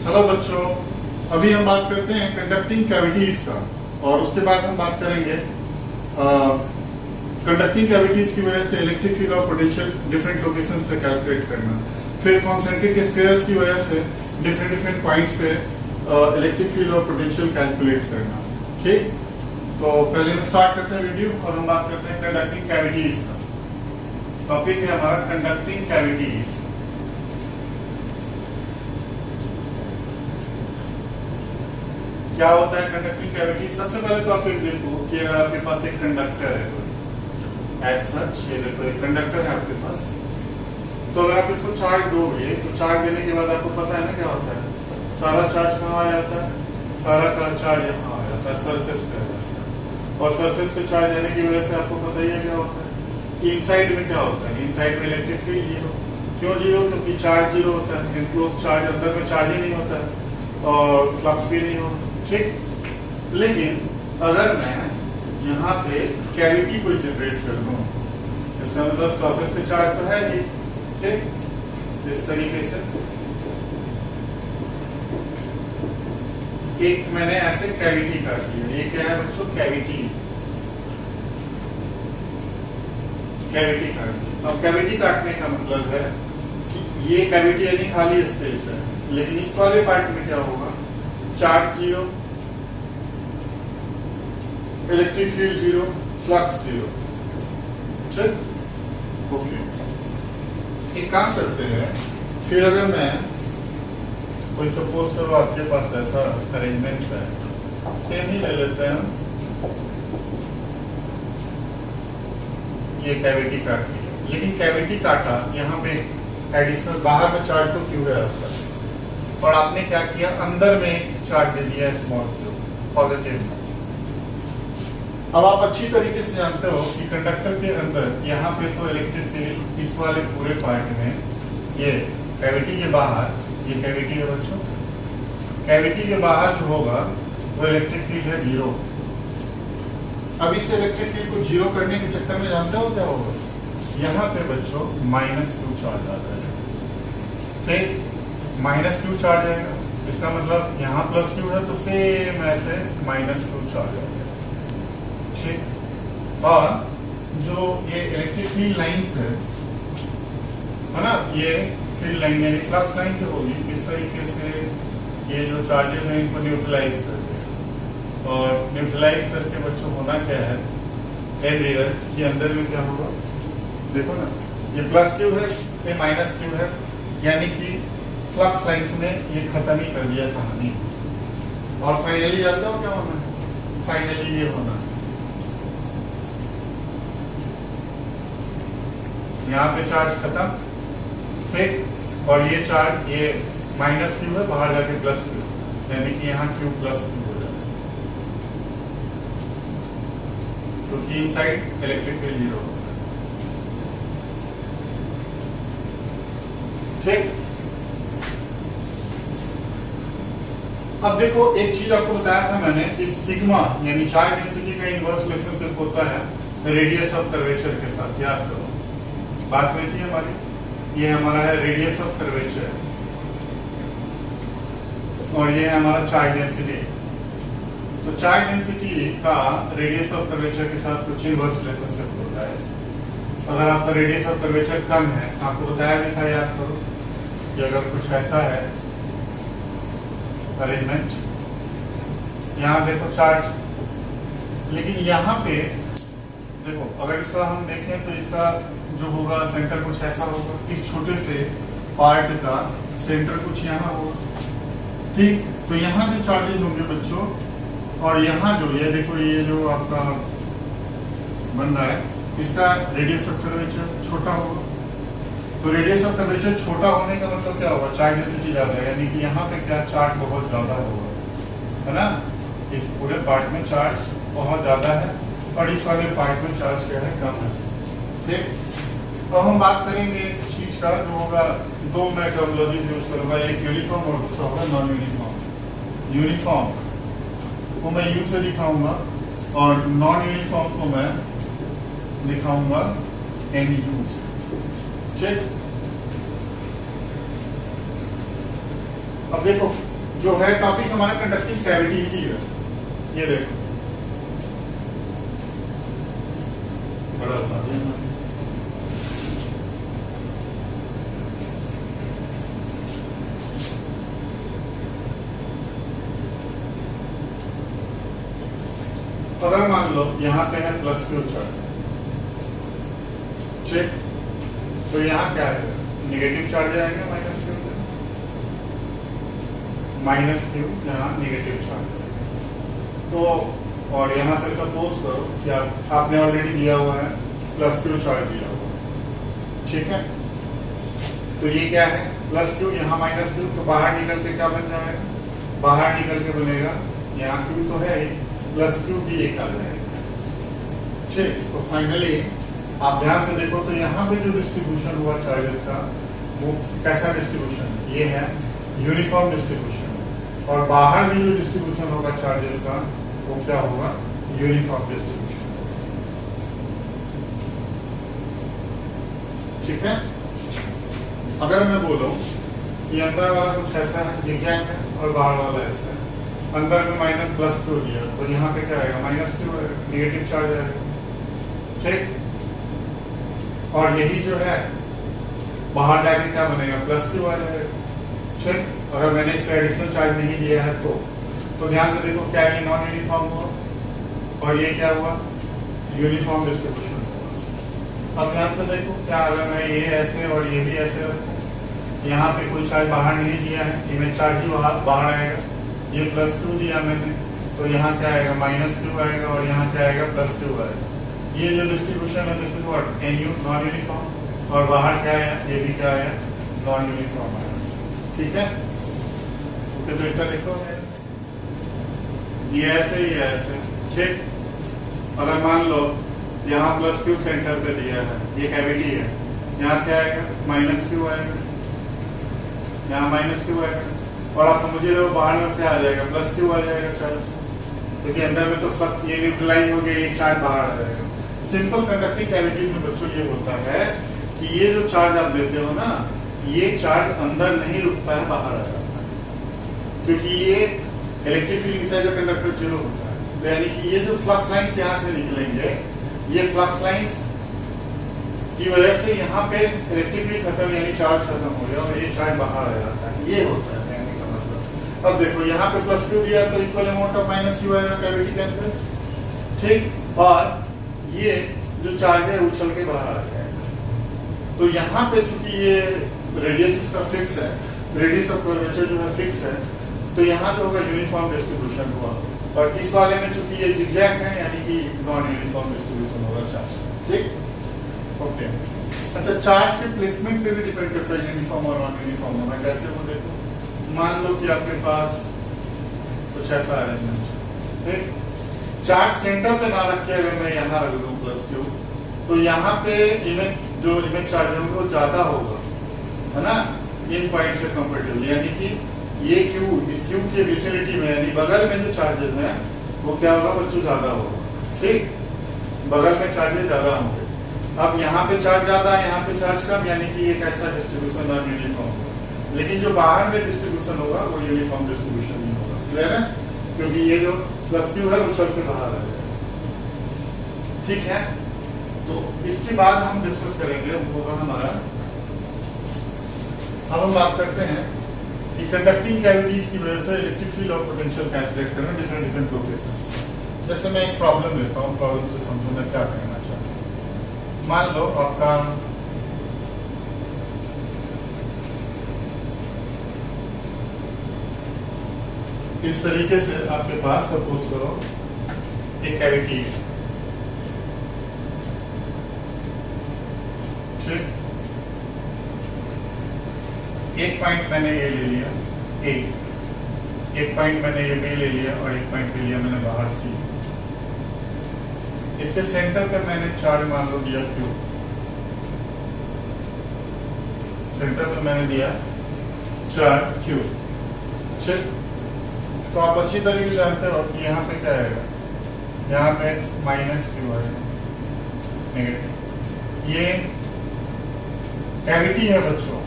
Hello बच्चों, अभी हम बात करते हैं कंडक्टिंग कैविटीज का और उसके बाद हम बात करेंगे कंडक्टिंग कैविटीज की वजह से इलेक्ट्रिक फील्ड और पोटेंशियल डिफरेंट लोकेशंस पे कैलकुलेट करना, फिर कॉन्सेंट्रिक स्फीयर्स की वजह से डिफरेंट डिफरेंट पॉइंट्स पे इलेक्ट्रिक फील्ड और पोटेंशियल कैलकुलेट करना। ठीक, तो पहले हम स्टार्ट करते हैं वीडियो और हम बात करते हैं कंडक्टिंग कैविटीज का। टॉपिक है हमारा कंडक्टिंग कैविटीज। क्या होता है कंडक्टिंग कैविटी? सबसे पहले तो आप एक देखो कि अगर आपके पास एक कंडक्टर है एज सच, ये देखो एक कंडक्टर है आपके पास, तो अगर आप इसको चार्ज दोगे तो चार्ज देने के बाद आपको पता है ना क्या होता है, सारा चार्ज कहाँ आ जाता है, सारा का चार्ज यहाँ आ जाता है, सरफेस पे आ जाता है। और सरफेस पे चार्ज आने की वजह से आपको पता ही है क्या होता है कि इनसाइड में क्या होता है, इनसाइड में इलेक्ट्रिक फील्ड जीरो। क्यों जीरो? क्योंकि चार्ज जीरो होता है, इनक्लोज चार्ज, अंदर में चार्ज ही नहीं होता है और फ्लक्स भी नहीं होता। ठीक, लेकिन अगर मैं यहाँ पे कैविटी को जनरेट कर दूं, इसका मतलब सरफेस पे चार्ज तो है ही। ठीक, इस तरीके से एक मैंने ऐसे कैविटी काट लिया। ये क्या है बच्चों? कैविटी। कैविटी काट दी। अब कैविटी काटने का मतलब है कि ये कैविटी यानी खाली स्पेस है, लेकिन इस वाले पार्ट में क्या होगा, charge zero, electric field zero, flux zero. ठीक, ओके। एक काम करते हैं, फिर अगर मैं कोई सपोज करो आपके पास ऐसा अरेंजमेंट है, सेम ही ले लेते हैं हम, ये कैविटी काट लिया, लेकिन कैविटी काटा, यहाँ पे एडिशनल बाहर में चार्ज तो क्यों है आपका, और आपने क्या किया, अंदर में एक चार्ज दे दिया स्मॉल क्यू, पॉजिटिव। अब आप अच्छी तरीके से जानते हो कि कंडक्टर के अंदर यहाँ पे तो इलेक्ट्रिक फील्ड इस वाले पूरे पार्ट में, ये कैविटी के बाहर, ये कैविटी है बच्चों, कैविटी के बाहर जो होगा वो इलेक्ट्रिक फील्ड है जीरो। अब इस इलेक्ट्रिक फील्ड को जीरो करने के चक्कर में जानते हो क्या होगा, यहाँ पे बच्चों माइनस क्यू चार्ज आता है। ठीक, माइनस क्यू चार्ज आएगा, इसका मतलब यहाँ प्लस क्यू है तो सेम ऐसे माइनस क्यू चार्ज आएगा। ठीक, और जो ये इलेक्ट्रिक फील्ड लाइंस है ना, ये फील्ड लाइन यानी फ्लक्स लाइन जो होगी, इस तरीके से ये जो चार्जेस हैं इनको न्यूट्रलाइज कर दे, और न्यूट्रलाइज करके बच्चों होना क्या है, एंड रिजल्ट कि अंदर में क्या होगा, देखो ना, ये प्लस क्यू है, ये माइनस क्यू है, यानी कि फ्लक्स लाइंस ने ये खत्म ही कर दिया कहानी। और फाइनली जानते हो क्या होना है, फाइनली ये होना है, यहाँ पे चार्ज खत्म। ठीक, और ये चार्ज, ये माइनस क्यू है, बाहर जाके प्लस क्यू, यानी कि यहाँ क्यू प्लस क्यू हो जाए, क्योंकि इनसाइड इलेक्ट्रिक फील्ड जीरो होता है। ठीक, अब देखो एक चीज आपको बताया था मैंने कि सिग्मा यानी चार्ज डेंसिटी का इनवर्स रिलेशनशिप होता है रेडियस ऑफ कर्वेचर के साथ। याद करो, बात हुई थी हमारी, ये हमारा है रेडियस ऑफ कर्वेचर और ये है हमारा चार्ज डेंसिटी। तो चार्ज डेंसिटी का रेडियस ऑफ कर्वेचर के साथ कुछ इनवर्स रिलेशनशिप होता है। अगर आपका रेडियस ऑफ कर्वेचर कम है, आपको बताया भी था, याद करो, कि अगर कुछ ऐसा है अरेंजमेंट, यहाँ देखो चार्ज, लेकिन यहाँ पे देखो अगर इसका हम देखें तो इसका जो होगा सेंटर कुछ ऐसा होगा, इस छोटे से पार्ट का सेंटर कुछ यहाँ होगा। ठीक, तो यहाँ जो चार्जेस होंगे बच्चों, और यहाँ जो ये देखो, ये जो आपका बन रहा है, इसका रेडियस ऑफ कर्वेचर छोटा होगा। तो रेडियस ऑफ कर्वेचर छोटा होने का मतलब क्या होगा, चार्ज डेंसिटी ज्यादा है, यानी कि यहाँ पे क्या चार्ज बहुत ज्यादा होगा, है ना, इस पूरे पार्ट में चार्ज बहुत ज्यादा है और इस वाले पार्ट में चार्ज क्या है, कम है। ठीक, तो हम बात करेंगे एक चीज का जो होगा, दो मैं टर्मिनोलॉजी यूज करूंगा, एक यूनिफॉर्म और दूसरा होगा नॉन यूनिफॉर्म। यूनिफॉर्म को मैं यू से दिखाऊंगा और नॉन यूनिफॉर्म को मैं दिखाऊंगा एन यू से। ठीक, अब देखो जो है टॉपिक हमारा कंडक्टिंग कैविटीज ही है। ये देखो बड़ा बता दिया मैंने। अगर मान लो यहाँ पे है प्लस क्यू चार्ज, ठीक, तो यहाँ क्या है, नेगेटिव चार्ज आएगा माइनस क्यू, माइनस क्यू यहाँ नेगेटिव चार्ज आएगा। तो और यहाँ पे सपोज करो कि आपने ऑलरेडी दिया हुआ है प्लस क्यू चार्ज दिया हुआ है, ठीक है। तो ये क्या है, प्लस क्यू, यहाँ माइनस क्यू, तो बाहर निकल के क्या बन जाएगा, बाहर निकल के बनेगा, यहाँ क्यू तो है प्लस क्यू भी एक आ जाएगा, ठीक। तो फाइनली आप ध्यान से देखो तो यहाँ पे जो डिस्ट्रीब्यूशन हुआ चार्जेस का वो कैसा डिस्ट्रीब्यूशन, ये है यूनिफॉर्म डिस्ट्रीब्यूशन, और बाहर भी जो डिस्ट्रीब्यूशन होगा चार्जेस का वो क्या होगा, यूनिफॉर्म डिस्ट्रीब्यूशन, ठीक है। अगर मैं बोलूं कि अंदर वाला कुछ ऐसा है, जिगजैग है, और बाहर वाला ऐसा है, अंदर में माइनस प्लस क्यू दिया तो यहाँ पे क्या आएगा, माइनस क्यू नेगेटिव चार्ज आएगा, ठीक। और यही जो है बाहर जाके क्या बनेगा, प्लस क्यू आ जाएगा, ठीक। अगर मैंने इसका एडिशनल चार्ज नहीं दिया है तो ध्यान से देखो क्या ये नॉन यूनिफॉर्म हुआ और ये क्या हुआ, यूनिफॉर्म डिस्ट्रीब्यूशन हुआ। अब ध्यान से देखो क्या, अगर मैं ये ऐसे और ये भी ऐसे रखूं, यहाँ पे कोई चार्ज बाहर नहीं दिया है, इमेज चार्ज ही बाहर आएगा, ये प्लस क्यू दिया मैंने तो यहाँ क्या आएगा, माइनस क्यू आएगा, और यहाँ क्या आएगा, प्लस क्यू आएगा। ये जो डिस्ट्रीब्यूशन है this is what, N U, non uniform, और बाहर क्या है, ये भी क्या है, नॉन यूनिफॉर्म है, ठीक है। ओके, तो इतना देखो ये ऐसे, ठीक। अगर मान लो यहाँ प्लस क्यू सेंटर पे दिया है, ये कैविटी है, यहाँ क्या आएगा, माइनस क्यू आएगा, यहाँ माइनस क्यू आएगा, और आप समझ रहे हो बाहर में क्या आ जाएगा, प्लस क्यू आ जाएगा चार्ज, क्योंकि अंदर में तो फ्लक्स ये न्यूट्रलाइज हो गया, ये चार्ज बाहर आ जाएगा। सिंपल कंडक्टिंग कैविटीज में बच्चों ये होता है कि ये जो चार्ज आप देते हो ना, ये चार्ज अंदर नहीं रुकता है, बाहर आ जाता है, क्योंकि ये electric field inside the conductor zero होता है। तो यानी कि ये जो फ्लक्स लाइंस यहाँ से निकलेंगे, ये फ्लक्स लाइंस की वजह से यहाँ पे इलेक्ट्रिक फील्ड खत्म, यानी चार्ज खत्म हो गया और ये चार्ज बाहर आ जाता है, ये होता है कहने का मतलब। अब देखो यहाँ पे प्लस क्यू दिया तो equal amount of minus Q आएगा कैविटी के अंदर, ठीक। और ये जो चार्ज है उछल के बाहर आ जाएगा। तो यहाँ पे चूंकि ये रेडियस इसका फिक्स है, रेडियस ऑफ कर्वेचर जो है फिक्स है, तो यहाँ पे होगा यूनिफॉर्म डिस्ट्रीब्यूशन हुआ, और इस वाले में चूंकि ये जिगजैग है यानी कि नॉन यूनिफॉर्म डिस्ट्रीब्यूशन होगा चार्ज, ठीक। ओके, अच्छा, चार्ज के प्लेसमेंट पे भी डिपेंड करता है यूनिफॉर्म और नॉन यूनिफॉर्म होना। कैसे वो देखो, मान लो कि आपके पास कुछ ऐसा अरेंजमेंट, ठीक, चार्ज सेंटर पे ना रख के अगर मैं यहाँ रख दूं प्लस क्यू, तो यहाँ पे जो इमेज चार्ज है वो ज्यादा होगा, है ना, इन पॉइंट से कंपेरेटिवली, यानी कि ये क्यू, इस क्यू के विसिनिटी में यानी बगल में जो चार्जेस हैं वो क्या होगा बच्चों, ज्यादा होगा, ठीक, बगल में चार्जेस ज्यादा होंगे। अब यहाँ पे चार्ज ज्यादा है, यहाँ पे चार्ज कम, यानी कि ये कैसा डिस्ट्रीब्यूशन नॉन यूनिफॉर्म होगा, लेकिन जो बाहर में डिस्ट्रीब्यूशन होगा वो यूनिफॉर्म डिस्ट्रीब्यूशन नहीं होगा, क्लियर है, क्योंकि ये जो प्लस क्यू है उछल के बाहर आ जाएगा, ठीक है। तो इसके बाद हम डिस्कस करेंगे, होगा हमारा, अब हम बात करते हैं कि कंडक्टिंग कैविटीज की वजह से इलेक्ट्रिक फील्ड और पोटेंशियल कैलकुलेट करना डिफरेंट लोकेशंस। जैसे मैं एक प्रॉब्लम लेता हूँ, प्रॉब्लम से समझो मैं क्या कहना चाहता हूँ। मान लो आपका इस तरीके से आपके पास सपोज करो एक कैविटी है, ठीक, एक पॉइंट मैंने ये ले लिया एक पॉइंट मैंने ये बी ले लिया और एक पॉइंट ले लिया मैंने बाहर सी। इसके सेंटर पे मैंने चार्ज मान लो दिया क्यू, सेंटर पे मैंने दिया चार्ज क्यू, ठीक। तो आप अच्छी तरीके से जानते हो कि यहाँ पे क्या आएगा, यहाँ पे माइनस क्यू आएगा, नेगेटिव। ये कैविटी है बच्चों,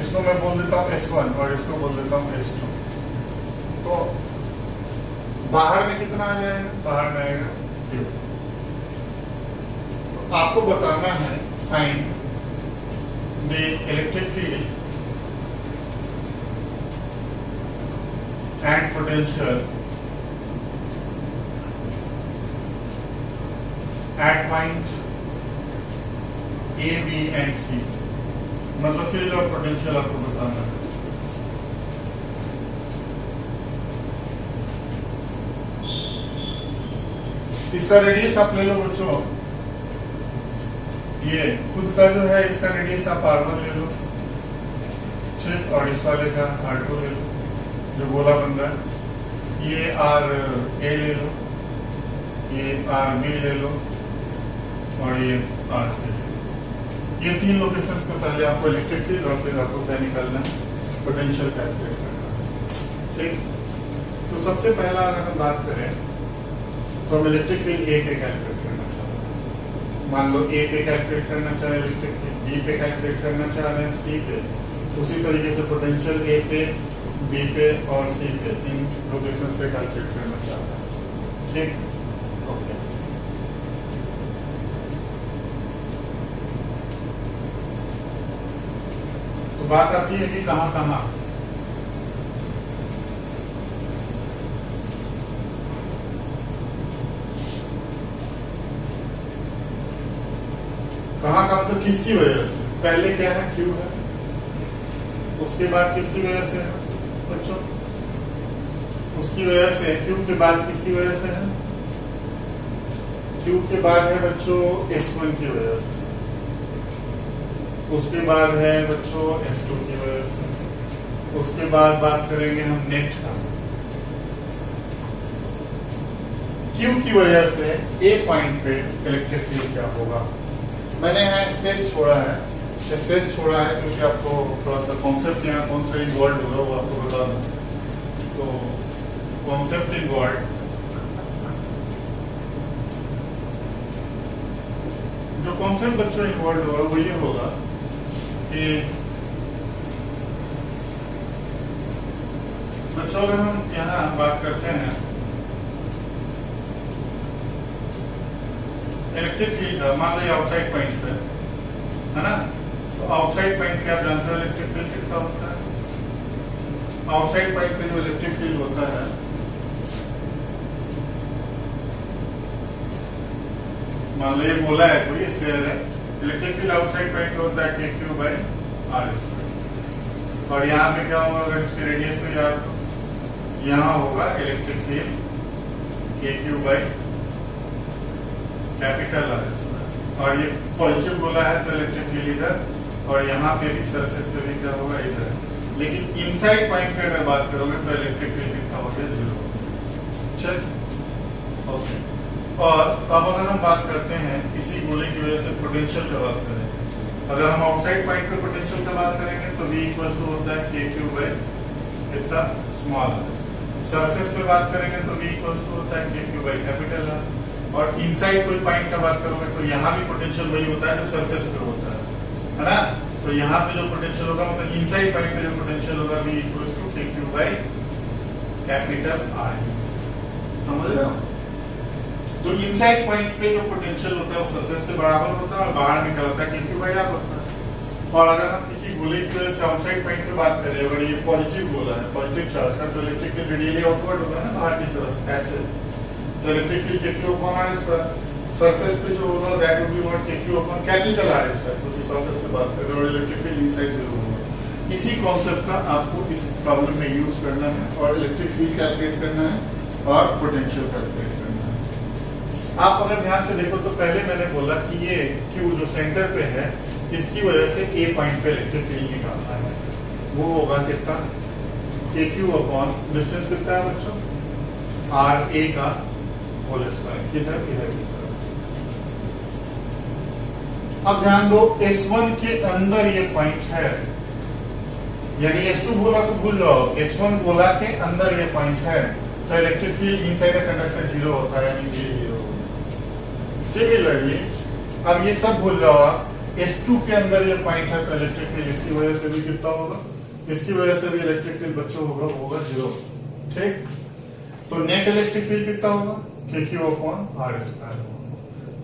इसको मैं बोल देता हूँ S1 और इसको बोल देता हूँ S2, तो बाहर में कितना आ जाएगा, बाहर में आएगा Q। तो आपको बताना है find the electric field and potential at point A, B and C। मतलब फील्ड और पोटेंशियल आपको बताना है। इसका रेडियस आप ले लो बच्चों, ये खुद का जो है इसका रेडियस आप R1 ले लो, ठीक, और इस वाले का R2 ले लो जो गोला बन रहा है। ये RA ले लो, ये RB ले लो और ये RC ले लो। ये तीन लोकेशंस पे पहले आपको इलेक्ट्रिक फील्ड और फिर आपको क्या निकालना है, पोटेंशियल कैलकुलेट करना है, ठीक। तो सबसे पहला अगर हम बात करें तो हम इलेक्ट्रिक फील्ड ए पे कैलकुलेट करना चाह रहे हैं। मान लो ए पे कैलकुलेट करना चाह रहे हैं, इलेक्ट्रिक फील्ड बी पे कैलकुलेट करना चाह रहे हैं, सी पे, उसी तरीके से पोटेंशियल ए पे, बी पे और सी पे, इन लोकेशंस पे कैलकुलेट करना चाह रहे हैं, ठीक। ओके, तो बात आती है कि कहाँ कहाँ मतलब किसकी वजह से। पहले क्या है, Q है, उसके बाद किसकी वजह से है बच्चों, उसकी वजह से। Q के बाद किसकी वजह से है, Q के बाद है बच्चों S1 की वजह से, उसके बाद है बच्चों S2 की वजह से, उसके बाद बात करेंगे हम नेट का। Q की वजह से A पॉइंट पे इलेक्ट्रिक फील्ड क्या होगा। मैंने यहाँ स्पेस छोड़ा है, स्पेस छोड़ा है क्योंकि आपको थोड़ा सा कॉन्सेप्ट यहाँ कौन सा इन्वॉल्व होगा वो आपको बता दूं। तो कॉन्सेप्ट इन्वॉल्व, जो कॉन्सेप्ट बच्चों इन्वॉल्व होगा वो ये होगा कि बच्चों अगर हम यहाँ बात करते हैं इलेक्ट्रिक फील्ड का, मान लो आउटसाइड पॉइंट पे है ना, तो आउटसाइड पॉइंट पे आप जानते हो इलेक्ट्रिक फील्ड कितना होता है। आउटसाइड पॉइंट पे जो इलेक्ट्रिक फील्ड होता है मान लो ये बोला है कोई स्क्वायर है, इलेक्ट्रिक फील्ड आउटसाइड पॉइंट पे होता है KQ/R²। और यहाँ पे क्या होगा अगर इसकी रेडियस हो यार, तो यहाँ होगा इलेक्ट्रिक फील्ड KQ/R²। और ये पॉजिटिव बोला है तो इलेक्ट्रिक फील्ड इधर, और यहाँ पे भी सरफेस पे भी क्या होगा इधर। लेकिन इनसाइड पॉइंट पे अगर बात करोगे तो इलेक्ट्रिक फील्ड कितना हो गया, 0। चल ओके। और अब अगर हम बात करते हैं इसी गोले की वजह से पोटेंशियल की बात करें, अगर हम आउटसाइड पॉइंट पे पोटेंशियल की बात करेंगे तो V इक्वल टू होता है KQ/इतना स्मॉल। सरफेस पे बात करेंगे तो V इक्वल टू होता है KQ/R। और इनसाइड कोई पॉइंट का बात करोगे तो यहाँ भी पोटेंशियल वही होता है जो सरफेस पे होता है ना। तो यहाँ पे जो पोटेंशियल होगा मतलब इनसाइड पॉइंट पे जो पोटेंशियल होगा V इक्वल टू KQ/R। समझ रहे हो। तो इनसाइड पॉइंट पे जो पोटेंशियल होता है वो सरफेस के बराबर होता है, और बाहर में क्या होता है KQ/R होता है। और अगर हम किसी गोले की वजह से आउटसाइड पॉइंट पे बात करें, अगर ये पॉजिटिव गोला है, पॉजिटिव चार्ज का, तो इलेक्ट्रिक फील्ड रेडियली आउटवर्ड होगा ना, बाहर की तरफ ऐसे। तो इलेक्ट्रिक फील्ड KQ/R²। सरफेस पे जो होगा that will be what KQ/R², क्योंकि सरफेस पे बात कर रहे हैं, और इलेक्ट्रिक फील्ड इनसाइड 0 होगा। इसी कॉन्सेप्ट का आपको इस प्रॉब्लम में यूज करना है, और इलेक्ट्रिक फील्ड कैलकुलेट करना है और पोटेंशियल कैलकुलेट करना है। आप अगर ध्यान से देखो तो पहले मैंने बोला कि ये Q जो सेंटर पे है, इसकी वजह से A पॉइंट पे इलेक्ट्रिक फील्ड निकालना है। वो होगा कितना, KQ/डिस्टेंस कितना है बच्चों, RA का होल स्क्वायर, किधर इधर की तरफ। अब ध्यान दो S1 के अंदर ये पॉइंट है, यानी S2 बोला तो भूल जाओ, S1 बोला के अंदर ये पॉइंट है, तो electric field inside the conductor 0 होता है, यानी ये 0। सिमिलरली अब ये सब भूल जाओ, S2 के अंदर ये पॉइंट है तो इलेक्ट्रिक फील्ड इसकी वजह से भी कितना होगा, इसकी वजह से भी इलेक्ट्रिक फील्ड बच्चों होगा 0। ठीक, तो नेट इलेक्ट्रिक फील्ड कितना होगा, KQ/R² होगा,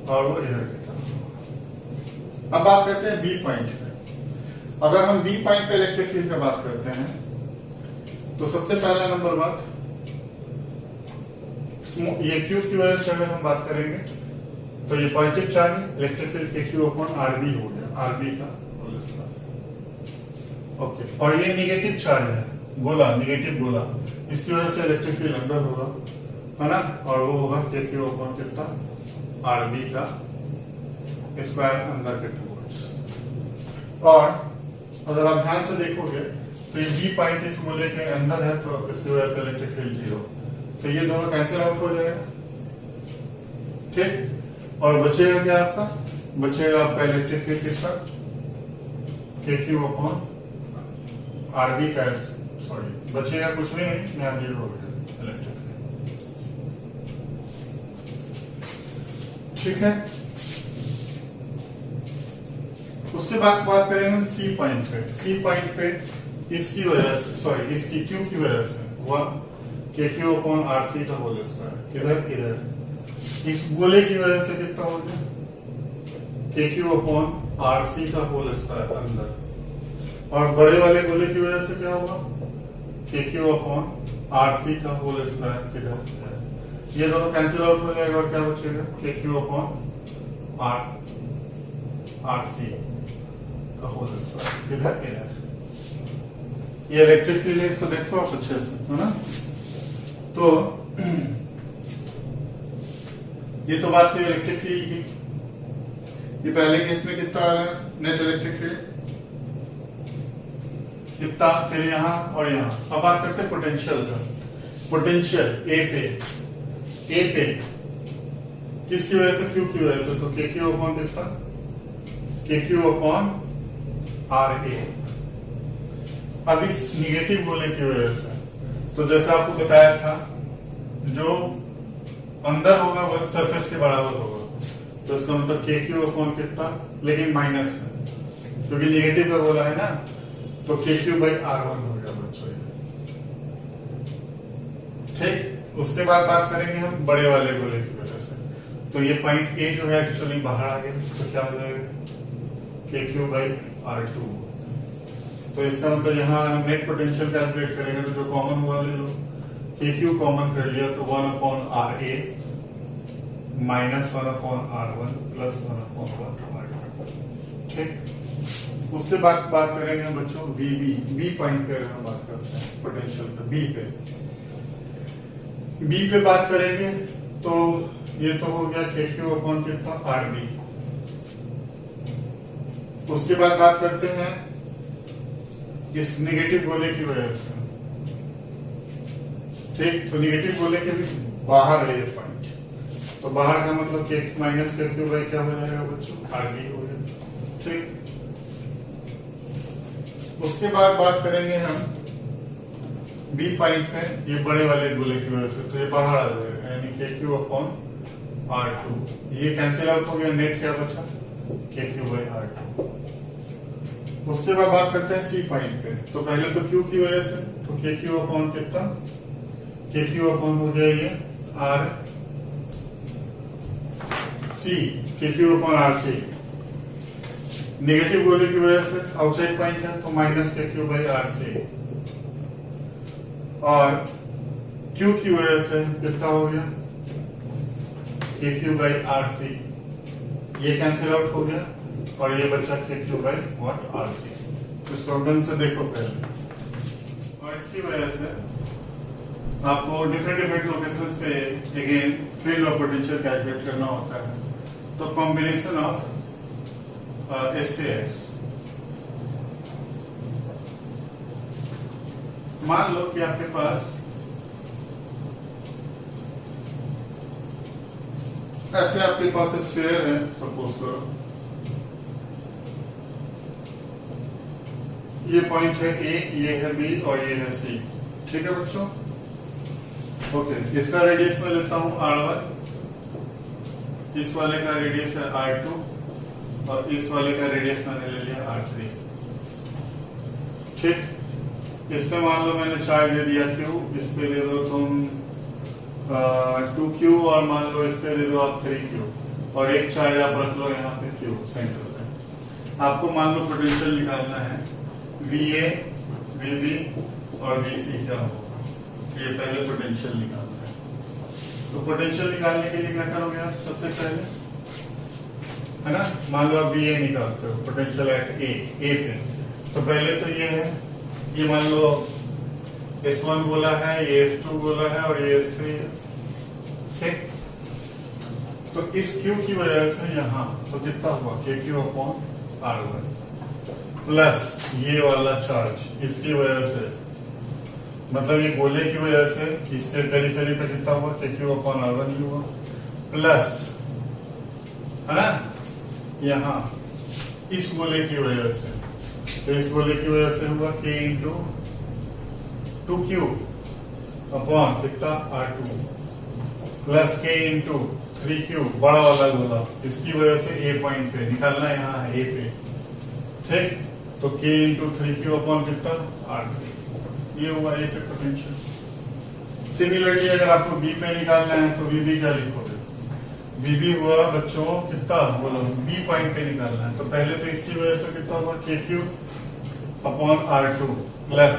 और वो इधर कितना होगा। अब बात करते हैं बी पॉइंट पे। अगर हम बी पॉइंट पे इलेक्ट्रिक फील्ड की बात करते हैं तो सबसे पहला नंबर बात, ये Q की वजह से अगर हम बात करेंगे तो ये positive charge electric field KQ/RB हो गया, RB का होल स्क्वायर। ओके, और ये नेगेटिव चार्ज है, गोला, नेगेटिव गोला, इसकी वजह से इलेक्ट्रिक फील्ड अंदर होगा, है ना, और वो होगा KQ/RB का स्क्वायर अंदर के टुवर्ड्स। और अगर आप ध्यान से देखोगे तो ये बी पॉइंट इस मूल्य के अंदर है, तो इसकी वजह से इलेक्ट्रिक फील्ड 0, तो ये दोनों कैंसिल आउट हो जाएगा। ठीक, और बचेगा क्या आपका, बचेगा आपका इलेक्ट्रिक फील्ड किसका, KQ/RB का, सॉरी बचेगा कुछ भी नहीं, यहाँ 0 हो गया इलेक्ट्रिक फील्ड। ठीक है, उसके बाद बात करेंगे हम सी पॉइंट पे। सी पॉइंट पे इसकी वजह से, सॉरी इसकी Q की वजह से हुआ KQ/RC का होल स्क्वायर, इधर इधर इस गोले की वजह से कितना हो गया, KQ/RC का होल स्क्वायर अंदर, और बड़े वाले गोले की वजह से क्या होगा, KQ/RC का होल स्क्वायर किधर, ये दोनों कैंसिल आउट हो जाएगा और क्या बचेगा, KQ/RC का होल स्क्वायर किधर इधर। ये इलेक्ट्रिक फील्ड है, इसको देखो आप अच्छे से, है ना। तो ये तो बात हुई इलेक्ट्रिक फील्ड की। ये पहले केस में कितना आ रहा है नेट इलेक्ट्रिक फील्ड, कितना, फिर यहाँ और यहाँ। अब बात करते हैं पोटेंशियल का। पोटेंशियल ए पे किसकी वजह से, Q की वजह से, तो KQ/ कितना, KQ/RA। अब इस निगेटिव गोले की वजह से, तो जैसा आपको बताया था, जो अंदर होगा वह सरफेस के बराबर होगा, तो इसका मतलब KQ/ कितना, लेकिन माइनस है क्योंकि निगेटिव का गोला है ना, तो KQ/R1 हो गया बच्चों। ठीक, उसके बाद बात करेंगे हम बड़े वाले गोले की वजह से, तो ये पॉइंट ए जो है एक्चुअली बाहर आ गया, तो क्या हो जाएगा, KQ/R2। तो इसका मतलब यहाँ नेट पोटेंशियल कैलकुलेट करेंगे तो जो कॉमन हुआ ले लो, KQ कॉमन कर लिया तो 1/RA minus 1/R1 plus 1/R2। ठीक, उसके बाद बात करेंगे हम बच्चों बी पॉइंट पे हम बात करते हैं पोटेंशियल पे। बी पे बात करेंगे तो ये तो हो गया KQ/ कितना, RB। उसके बाद बात करते हैं इस नेगेटिव गोले की वजह से। ठीक, तो नेगेटिव गोले के भी बाहर है ये पॉइंट, तो बाहर का मतलब K माइनस KQ क्या हो जाएगा बच्चों, RB हो गया। ठीक, उसके बाद बात करेंगे हम बी पॉइंट पे, ये बड़े वाले गोले की वजह से, तो ये बाहर आ जाएगा, यानी KQ/R2, ये कैंसिल आउट हो गया, नेट क्या बचा, KQ/R2। उसके बाद बात करते हैं सी पॉइंट पे, तो पहले तो Q की वजह से, तो KQ/ कितना, KQ/ हो गया ये RC, KQ/RC। नेगेटिव गोले की वजह से आउटसाइड पॉइंट है, तो माइनस KQ/RC, और Q की वजह से कितना हो गया, KQ/RC, ये कैंसिल आउट हो गया, और ये बचा KQ/RC। इसको ढंग से देखो पहले, और इसकी वजह से आपको डिफरेंट लोकेशंस पे again field of potential calculate करना होता है, तो कॉम्बिनेशन ऑफ SAX। मान लो कि आपके पास ऐसे आपके पास स्फीयर है, सपोज करो ये पॉइंट है A, ये है B और ये है C। ठीक है बच्चों, ओके, इसका रेडियस मैं लेता हूं R1, इस वाले का रेडियस है R2, और इस वाले का रेडियस मैंने ले लिया R3। ठीक, इसमें मान लो मैंने चार्ज दे दिया Q, इस पे दे दो तुम 2Q और मान लो इस पे दे दो आप 3Q और एक चार्ज आप रख लो यहाँ पे Q सेंटर पे। आपको मान लो पोटेंशियल निकालना है VA, VB और VC क्या होगा, ये पहले पोटेंशियल निकालना है। तो पोटेंशियल निकालने के लिए क्या करोगे आप सबसे पहले, है ना, मान लो आप VA निकालते हो पोटेंशियल एट A पे, तो पहले तो ये है, ये मान लो S1 बोला है, ये S2 बोला है और ये S3 है, ठीक। तो इस Q की वजह से यहाँ तो कितना हुआ KQ अपॉन R1 प्लस ये वाला चार्ज इसकी वजह से, मतलब ये गोले की वजह से इसके पेरिफेरी पे कितना हुआ KQ अपॉन R1 ही हुआ, प्लस है ना यहाँ इस गोले की वजह से, तो इस गोले की वजह से हुआ K इंटू 2Q अपॉन कितना R2 plus K into 3Q बड़ा वाला गोला, इसकी वजह से A पॉइंट पे निकालना है, यहाँ A पे, ठीक। तो K इंटू 3Q अपॉन कितना R3, ये हुआ A पे पोटेंशियल। सिमिलरली अगर आपको B पे निकालना है तो VB क्या लिखोगे, VB हुआ बच्चों कितना, बोलो B पॉइंट पे निकालना है, तो पहले तो इसकी वजह से कितना हुआ KQ अपॉन R2 प्लस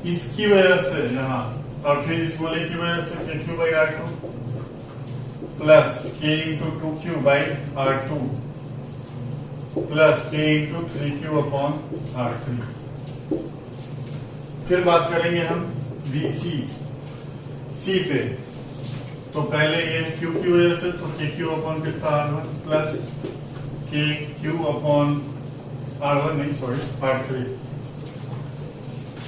इसकी वजह से यहाँ और फिर इस गोले की वजह से KQ by R2 plus K into 2Q by R2 plus K into 3Q upon R3। फिर बात करेंगे हम VC C पे, तो पहले ये Q की वजह से तो KQ अपॉन कितना R1 plus KQ upon R1 नहीं सॉरी R3,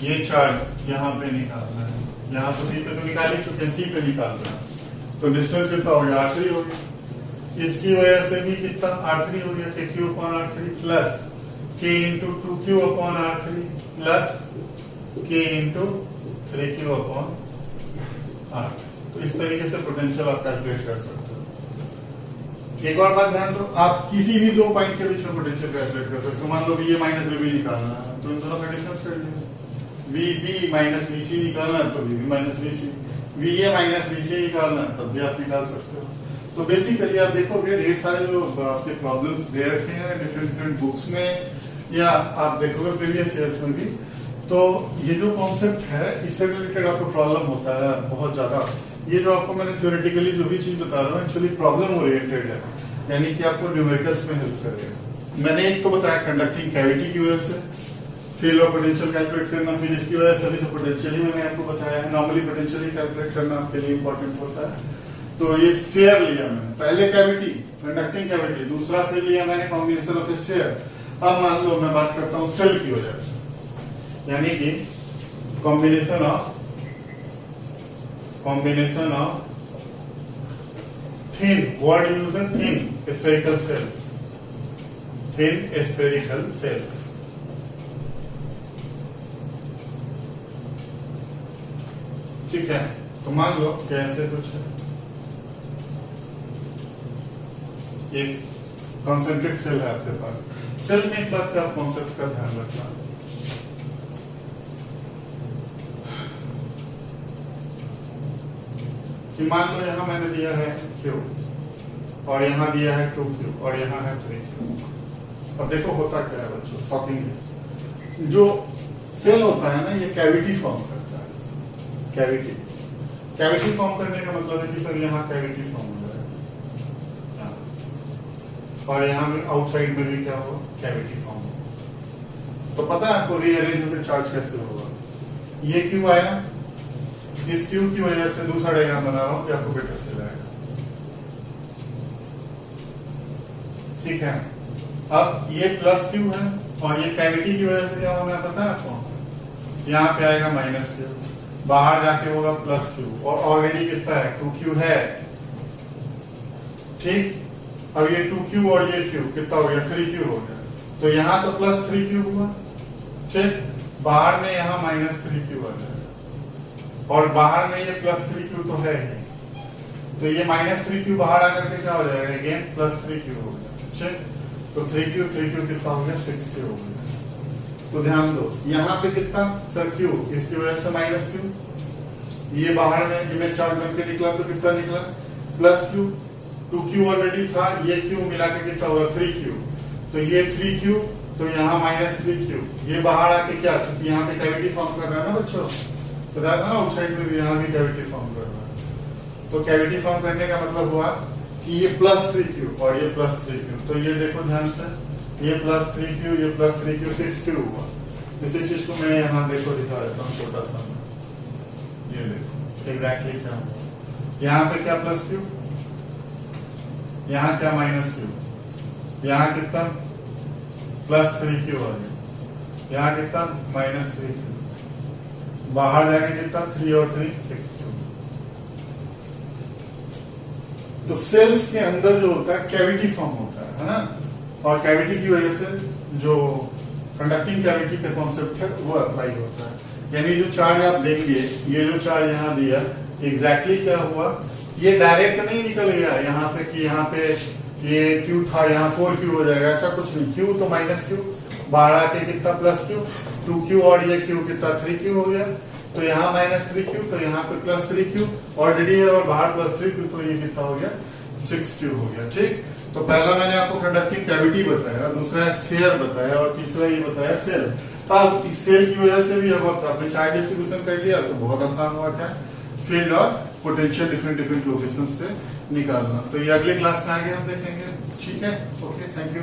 ये चार्ज यहाँ पे निकालना है, यहाँ तो B पे तो निकाल ही चुके, C पे निकालना है, तो डिस्टेंस कितना हो गया R3 हो गया, इसकी वजह से भी कितना R3 हो गया KQ upon R3 plus K into 2Q upon R3 plus K into 3Q upon R3। तो इस तरीके से पोटेंशियल आप कैलकुलेट कर सकते हो। एक और बात ध्यान दो, आप किसी भी दो पॉइंट के बीच में पोटेंशियल कैलकुलेट कर सकते हो। मान लो VA माइनस VB निकालना है तो इन दोनों का डिफरेंस कर लीजिए, VB माइनस VC निकालना है तो VB minus VC, VA minus VC निकालना है तब भी आप निकाल सकते हो। तो बेसिकली आप देखोगे ढेर सारे जो आपके प्रॉब्लम्स दे रखे हैं डिफरेंट बुक्स में या आप देखोगे प्रीवियस ईयर्स में भी, तो ये जो कॉन्सेप्ट है इससे रिलेटेड आपको प्रॉब्लम होता है बहुत ज्यादा। ये जो आपको मैंने थ्योरेटिकली जो भी चीज बता रहा हूँ एक्चुअली प्रॉब्लम ओरिएंटेड है, यानी कि आपको न्यूमेरिकल्स में हेल्प करेगा। मैंने एक तो बताया कंडक्टिंग कैविटी की वजह से फील्ड ऑफ पोटेंशियल कैलकुलेट करना, फिर इसकी वजह से भी तो पोटेंशियल ही मैंने आपको बताया है, नॉर्मली पोटेंशियल ही कैलकुलेट करना आपके लिए इंपॉर्टेंट होता है। तो ये स्फीयर लिया मैंने, पहले कैविटी कंडक्टिंग कैविटी, दूसरा फिर लिया मैंने कॉम्बिनेशन ऑफ स्फीयर। अब मान लो मैं बात करता हूँ सेल की वजह से, यानी कि combination of thin, word use है thin spherical cells, thin spherical cells. ठीक है, तो मान लो कैसे कुछ है, एक कॉन्सेंट्रिक सेल है आपके पास। सेल में एक बात का कॉन्सेप्ट का ध्यान रखना, कि मान लो यहाँ मैंने दिया है Q और यहाँ दिया है 2Q और यहाँ है 3Q। अब देखो होता क्या है बच्चों, शॉकिंग है, जो सेल होता है ना ये कैविटी फॉर्म करता है। कैविटी फॉर्म करने का मतलब है कि सर यहाँ कैविटी फॉर्म हो जाएगा और यहाँ में आउटसाइड में भी क्या होगा कैविटी फॉर्म होगा। तो पता है आपको रीअरेंज होकर चार्ज कैसे होगा, ये क्यों आया, इस Q की वजह से दूसरा डायग्राम बना रहा हूं कि आपको बेटर फील आएगा। ठीक है, अब ये प्लस Q है और ये कैविटी की वजह से क्या होना है पता है आपको, यहाँ पे आएगा माइनस Q, बाहर जाके होगा प्लस Q और ऑलरेडी कितना है 2Q है। ठीक, अब ये 2Q और ये Q कितना हो गया 3Q हो गया, तो यहाँ तो प्लस 3Q हुआ, ठीक, बाहर में यहाँ माइनस 3Q आ जाएगा और बाहर में ये प्लस 3Q तो है ही, तो ये माइनस 3Q बाहर आकर के क्या हो जाएगा अगेन प्लस 3Q हो गया। ठीक, तो 3Q कितना हो गया 6Q हो गया। तो ध्यान दो यहाँ पे कितना सर क्यू, इसकी वजह से माइनस क्यू, ये बाहर में इमेज चार्ज बन के निकला तो कितना निकला प्लस क्यू, 2q ऑलरेडी था, ये q मिला के कितना हुआ 3q, तो ये 3q, तो यहाँ माइनस 3q, ये बाहर आके क्या, क्योंकि यहाँ पे कैविटी फॉर्म कर रहा है ना बच्चों, बताया था ना आउटसाइड में भी यहाँ भी कैविटी फॉर्म कर रहा है, तो कैविटी फॉर्म करने का मतलब हुआ कि ये प्लस 3q और ये प्लस 3q, तो ये देखो ध्यान से, ये प्लस 3q, ये प्लस 3q, 6q हुआ। इसी चीज को मैं यहाँ देखो दिखा देता हूँ छोटा सा, ये देखो एग्जैक्टली क्या हुआ, यहाँ पे क्या प्लस q, यहाँ क्या माइनस q, यहाँ कितना प्लस 3q आ गया, यहाँ कितना माइनस 3q, बाहर जाके कितना 3 और 3 6q। तो सेल्स के अंदर जो होता है कैविटी फॉर्म होता है ना, और कैविटी की वजह से जो कंडक्टिंग कैविटी का कॉन्सेप्ट है वो अप्लाई होता है। यानी जो चार्ज आप देंगे, ये जो चार्ज यहाँ दिया एग्जैक्टली क्या हुआ, ये डायरेक्ट नहीं निकल गया यहाँ से कि यहाँ पे ये Q था यहाँ 4Q हो जाएगा, ऐसा कुछ नहीं, Q तो माइनस Q, बाहर आके कितना प्लस Q, 2Q और ये Q कितना 3Q हो गया, तो यहाँ माइनस 3Q, तो यहाँ पे प्लस 3Q ऑलरेडी है और बाहर प्लस 3Q, तो ये कितना हो गया 6Q हो गया। ठीक, तो पहला मैंने आपको कंडक्टिंग कैविटी बताया, दूसरा स्फीयर बताया और तीसरा ये बताया सेल। अब इस सेल की वजह से भी अब आपने चार्ज डिस्ट्रीब्यूशन कर लिया तो बहुत आसान हुआ क्या, फील्ड और पोटेंशियल डिफरेंट लोकेशंस पे निकालना। तो ये अगले क्लास में आगे हम देखेंगे। ठीक है, ओके, थैंक यू।